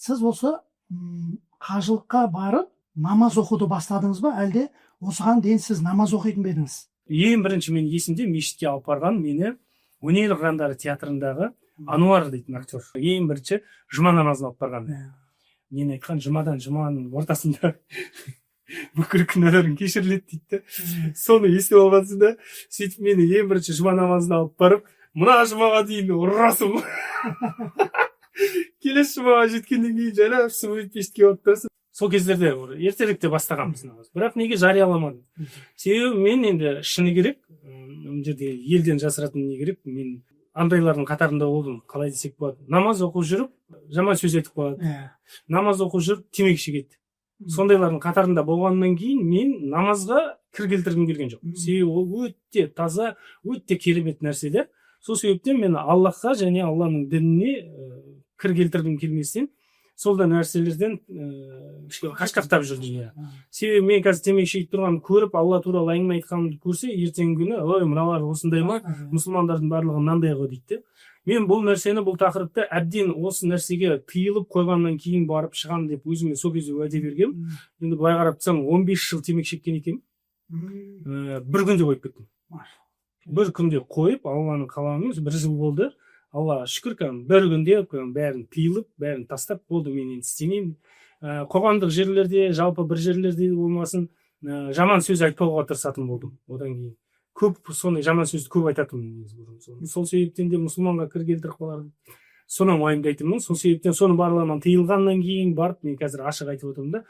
сіз осы қажылыққа барып намаз оқуды бастадыңыз ба, әлде осыған дейін сіз намаз оқитын ба едіңіз? Ең бірінші мен есімде мешітке алып барған мені өнер ұрандары театрындағы Ануар дейтін актер. Ең бірінші жұма намазына алып барған. Мен айтқан жұманың ортасында бүкіл күнәларың кешіріледі дейді. Соны естіп алғансың да, сөйтіп мені ең бірінші жұма намазына алып барып, мына жұмаға дейін ұрасың. Келесі жұмаға жеткеннен кейін жайлап сүмірет мешітке барып тұрасың. Сол кездерде ертеректе бастағанбыз намаз. Бірақ неге жарияламадым? Себебі мен енді шыны керек, мына жерде елден жасыратын не керек, мен андайлардың қатарында болдым, қалай десек болады. Намаз оқып жүріп, жаман сөз айтып қалады. Намаз оқып жүріп, темекі шегеді. Сондайлардың қатарында болғаннан кейін мен намазға кір келтіргім келген жоқ. Себебі ол өте таза, өте керемет нәрсе де. Сол себептен мен Аллахқа және Алланың дініне кір келтіргім келместен солда нәрселерден қашқақтап жүрдім. Себебі мен қазір темекі шегіп тұрғанымды көріп, Алла туралы әңгіме айтқанымды көрсе, ертеңгі күні, ой, мыналар осындай ма, мұсылмандардың барлығы мынандай ғой дейді. Мен бұл нәрсені, бұл тақырыпты әбден осы нәрсеге тыйылып қойғаннан кейін барып шығамын деп өзіме сол кезде уәде бергем. Енді былай қарап тұрсам, 15 жыл темекі шеккен екенмін. Бір күнде қойып кеттім. Бір күнде қойып, Алланың қалауымен 1 жыл болды. Аллаға шүкір, бір күнде бәрін тыйылып, бәрін тастап болды, мен енді істемеймін. Қоғамдық жерлерде, жалпы бір жерлерде болмасын, жаман сөз айтпауға тырысатын болдым. Одан кейін көп сондай жаман сөзді көп айтатынмын. Сол себептен де мұсылманға кір келтіріп қаларды. Соны уайымдайтынмын. Сол себептен соның барлығынан тыйылғаннан кейін барып, мен қазір ашық айтып отырмын да,